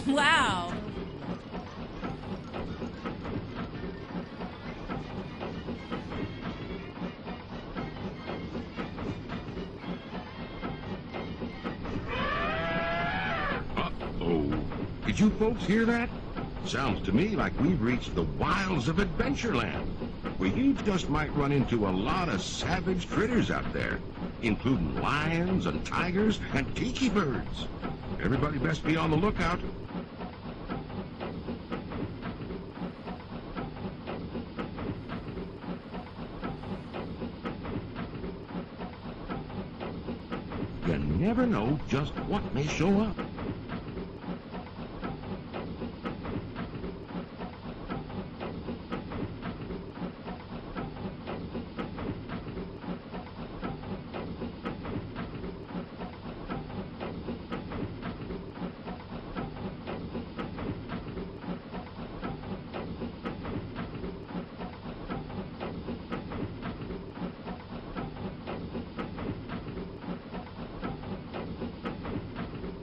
Wow. Uh-oh. Did you folks hear that? Sounds to me like we've reached the wilds of Adventureland, where you just might run into a lot of savage critters out there, including lions and tigers and tiki birds. Everybody best be on the lookout. You never know just what may show up.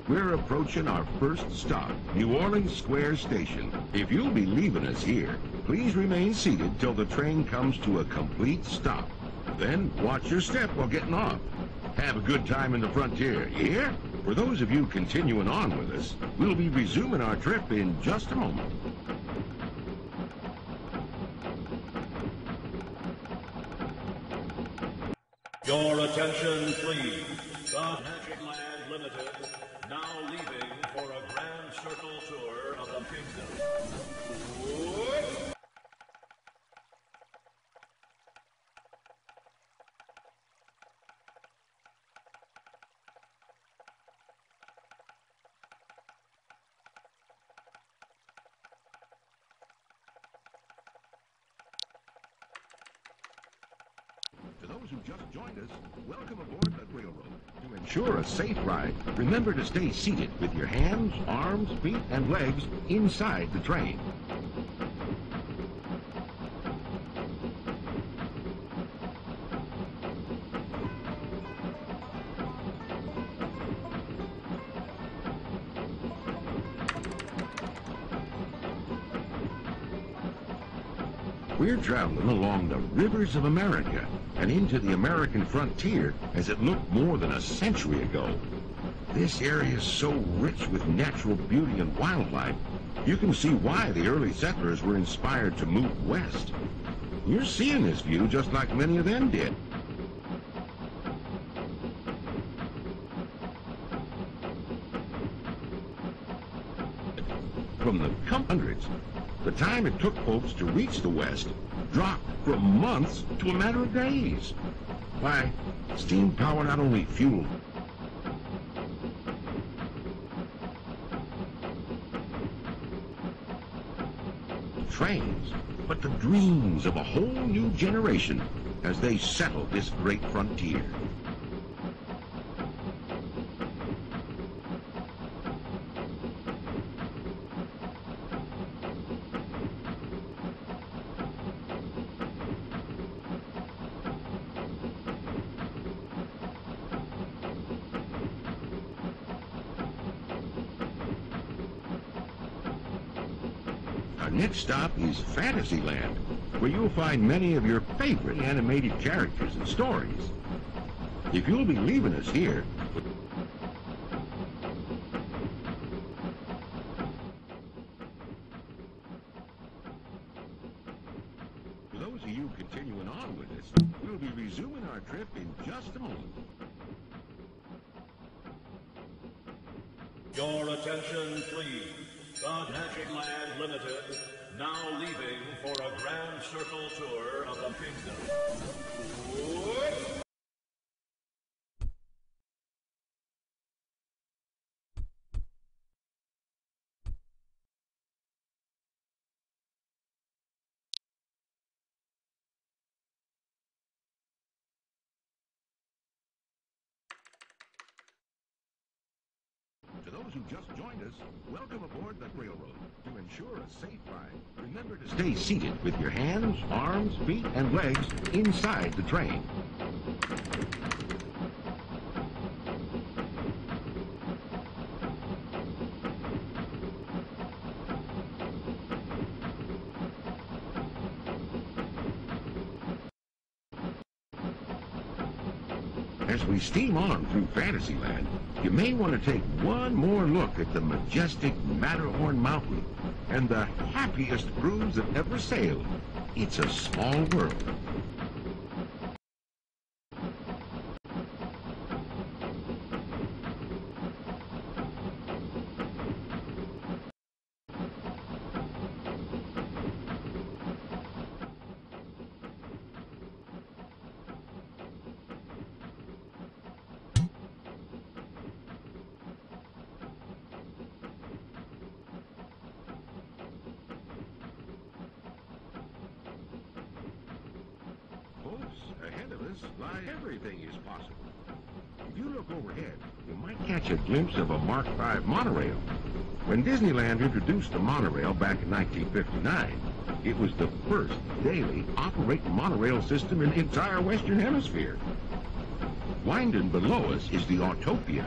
We're approaching our first stop, New Orleans Square Station. If you'll be leaving us here, please remain seated till the train comes to a complete stop. Then watch your step while getting off. Have a good time in the frontier, you hear? For those of you continuing on with us, we'll be resuming our trip in just a moment. Your attention, please. The Magic Land Limited, now leaving for a grand circle tour of the kingdom. What? To those who just joined us, welcome aboard the railroad. To ensure a safe ride, remember to stay seated with your hands, arms, feet, and legs inside the train. We're traveling along the rivers of America and into the American frontier as it looked more than a century ago. This area is so rich with natural beauty and wildlife, you can see why the early settlers were inspired to move west. You're seeing this view just like many of them did. From the hundreds, the time it took folks to reach the West dropped from months to a matter of days. Why, steam power not only fueled trains, but the dreams of a whole new generation as they settled this great frontier. Our next stop is Fantasyland, where you'll find many of your favorite animated characters and stories. If you'll be leaving us here, for those of you continuing on with us, we'll be resuming our trip in just a moment. Your attention, please. The Magic Land Limited, now leaving for a grand circle tour of the kingdom. What? To those who just joined us, welcome aboard the railroad. To ensure a safe ride, remember to stay seated with your hands, arms, feet, and legs inside the train. As we steam on through Fantasyland, you may want to take one more look at the majestic Matterhorn Mountain and the happiest cruise that ever sailed. It's a small world. Folks, ahead of us lies everything is possible. If you look overhead, you might catch a glimpse of a Mark V monorail. When Disneyland introduced the monorail back in 1959, it was the first daily operating monorail system in the entire Western Hemisphere. Winding below us is the Autopia,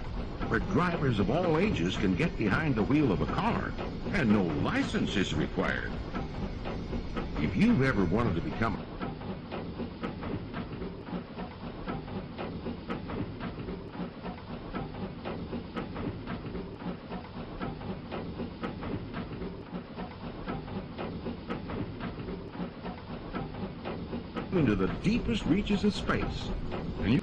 where drivers of all ages can get behind the wheel of a car, and no license is required. If you've ever wanted to become into the deepest reaches of space, and you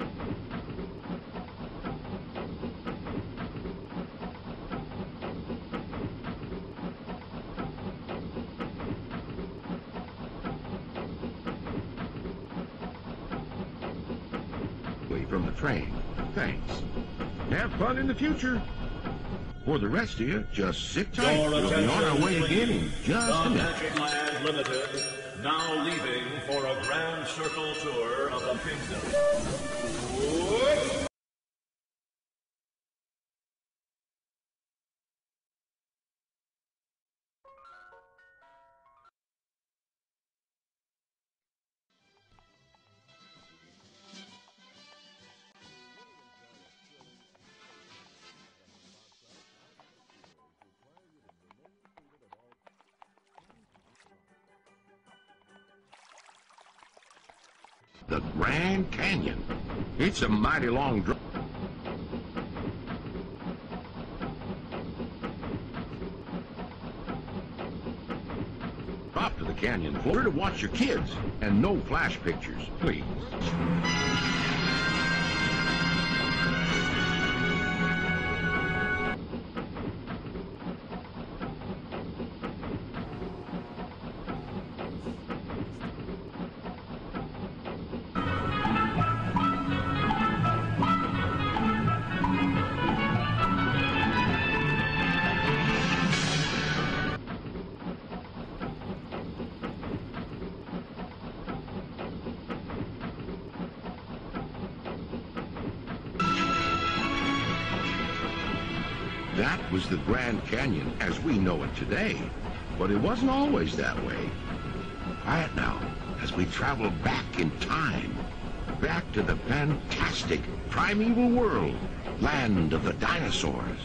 away from the train. Thanks. Have fun in the future. For the rest of you, just sit tight. We'll be on our way again in just a minute. Magic Land Limited, now leaving for a grand circle tour of the kingdom. The Grand Canyon. It's a mighty long drive. Off to the canyon floor to watch your kids, and no flash pictures, please. That was the Grand Canyon as we know it today, but it wasn't always that way. Quiet now, as we travel back in time, back to the fantastic primeval world, land of the dinosaurs.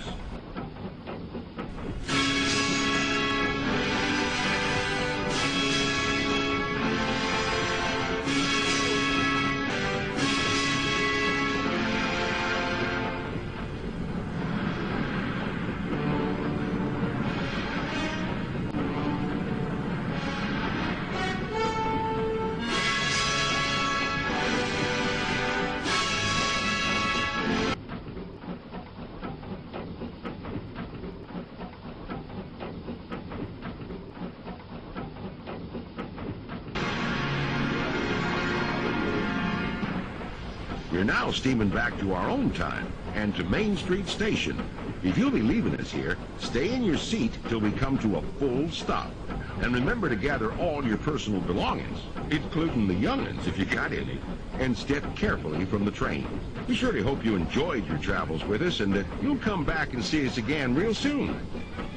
We're now steaming back to our own time and to Main Street Station. If you'll be leaving us here, stay in your seat till we come to a full stop. And remember to gather all your personal belongings, including the young'uns if you got any, and step carefully from the train. We surely hope you enjoyed your travels with us and that you'll come back and see us again real soon.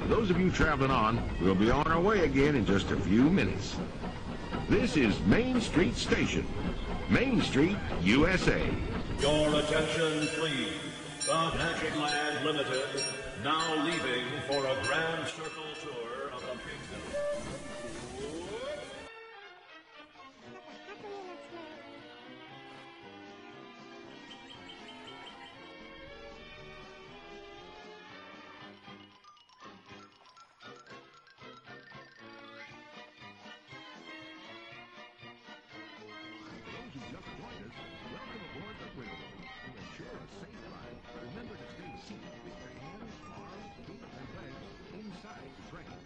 For those of you traveling on, we'll be on our way again in just a few minutes. This is Main Street Station, Main Street, USA. Your attention, please. The Magic Land Limited, now leaving for a grand circle tour of the kingdom. time to train.